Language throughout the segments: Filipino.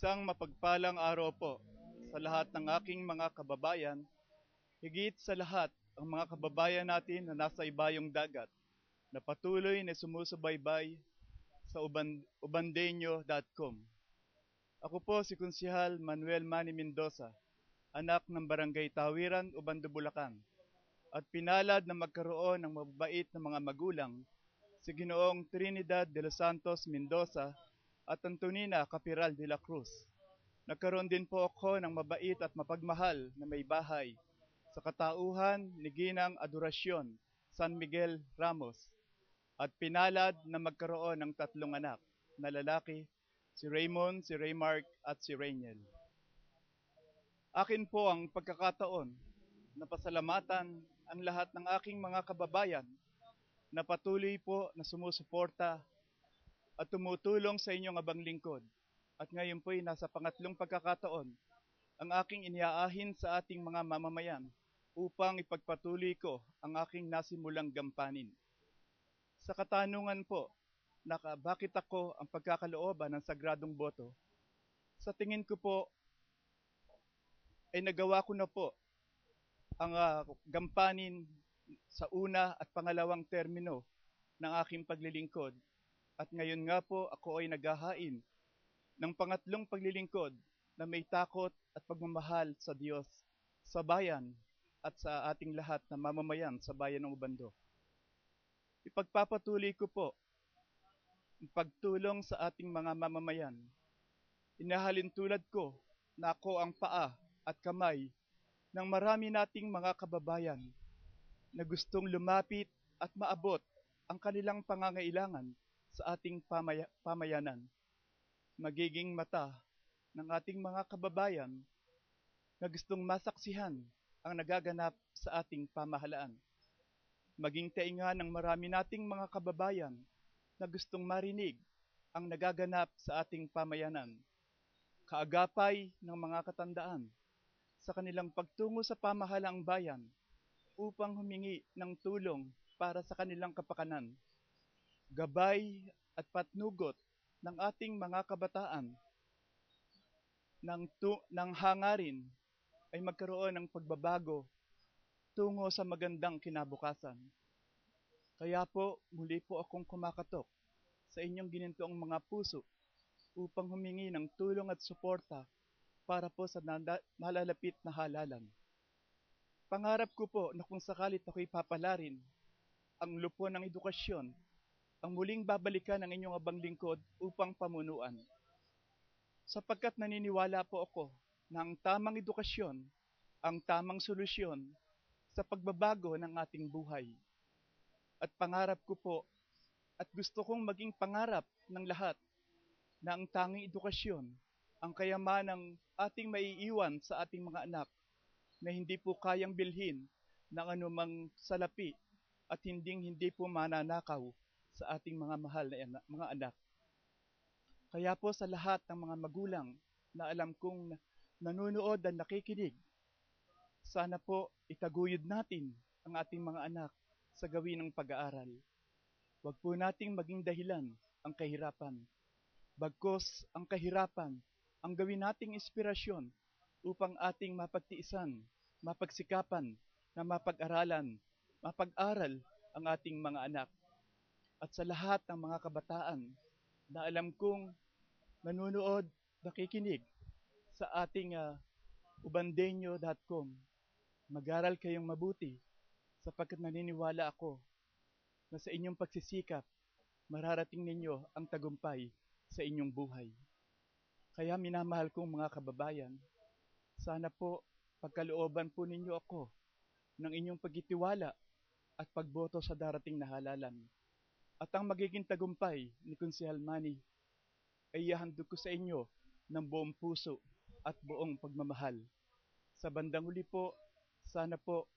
Isang mapagpalang araw po sa lahat ng aking mga kababayan, higit sa lahat ang mga kababayan natin na nasa ibayong dagat na patuloy na sumusubaybay sa ubandeño.com. Ako po si Konsehal Manuel Manny Mendoza, anak ng Barangay Tawiran, Ubando, Bulacan, at pinalad na magkaroon ng mababait na mga magulang si Ginoong Trinidad de los Santos Mendoza at Antonina Capiral de la Cruz. Nagkaroon din po ako ng mabait at mapagmahal na may bahay sa katauhan ni Ginang Adorasyon San Miguel Ramos at pinalad na magkaroon ng 3 anak na lalaki, si Raymond, si Raymark at si Rainiel. Akin po ang pagkakataon na pasalamatan ang lahat ng aking mga kababayan na patuloy po na sumusuporta at tumutulong sa inyong abang lingkod. At ngayon po'y nasa pangatlong pagkakataon ang aking iniaahin sa ating mga mamamayan upang ipagpatuloy ko ang aking nasimulang gampanin. Sa katanungan po, bakit ako ang pagkakalooban ng sagradong boto? Sa tingin ko po, ay nagawa ko na po ang gampanin sa una at pangalawang termino ng aking paglilingkod. At ngayon nga po ako ay naghahain ng pangatlong paglilingkod na may takot at pagmamahal sa Diyos, sa bayan at sa ating lahat na mamamayan sa bayan ng Ubando. Ipagpapatuloy ko po ang pagtulong sa ating mga mamamayan. Inahalin tulad ko na ako ang paa at kamay ng marami nating mga kababayan na gustong lumapit at maabot ang kanilang pangangailangan sa ating pamayanan. Magiging mata ng ating mga kababayan na gustong masaksihan ang nagaganap sa ating pamahalaan. Maging tainga ng marami nating mga kababayan na gustong marinig ang nagaganap sa ating pamayanan. Kaagapay ng mga katandaan sa kanilang pagtungo sa pamahalaang bayan upang humingi ng tulong para sa kanilang kapakanan. Gabay at patnugot ng ating mga kabataan ng hangarin ay magkaroon ng pagbabago tungo sa magandang kinabukasan. Kaya po, muli po akong kumakatok sa inyong ginintoong mga puso upang humingi ng tulong at suporta para po sa nalalapit na halalan. Pangarap ko po na kung sakalit ako'y papalarin, ang lupon ng edukasyon ang muling babalikan ng inyong abang lingkod upang pamunuan. Sapagkat naniniwala po ako na ang tamang edukasyon, ang tamang solusyon sa pagbabago ng ating buhay. At pangarap ko po, at gusto kong maging pangarap ng lahat, na ang tanging edukasyon, ang kayamanang ating maiiwan sa ating mga anak, na hindi po kayang bilhin ng anumang salapi at hindi po mananakaw sa ating mga mahal na mga anak. Kaya po sa lahat ng mga magulang na alam kong nanonood at nakikinig, sana po itaguyod natin ang ating mga anak sa gawin ng pag-aaral. Huwag po nating maging dahilan ang kahirapan. Bagkus ang kahirapan ang gawin nating inspirasyon upang ating mapagtiisan, mapagsikapan, na mapag-aralan, mapag-aral ang ating mga anak. At sa lahat ng mga kabataan na alam kong nanonood, nakikinig sa ating ubandeño.com, mag-aral kayong mabuti sapagkat naniniwala ako na sa inyong pagsisikap, mararating ninyo ang tagumpay sa inyong buhay. Kaya minamahal kong mga kababayan, sana po pagkalooban po ninyo ako ng inyong pagtitiwala at pagboto sa darating na halalan. At ang magiging tagumpay ni Konsehal Manny ay ihahandog ko sa inyo ng buong puso at buong pagmamahal. Sa bandang huli po, sana po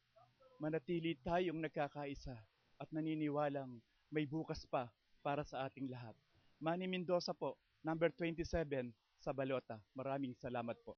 manatili tayong nagkakaisa at naniniwalang may bukas pa para sa ating lahat. Manny Mendoza po, number 27 sa balota. Maraming salamat po.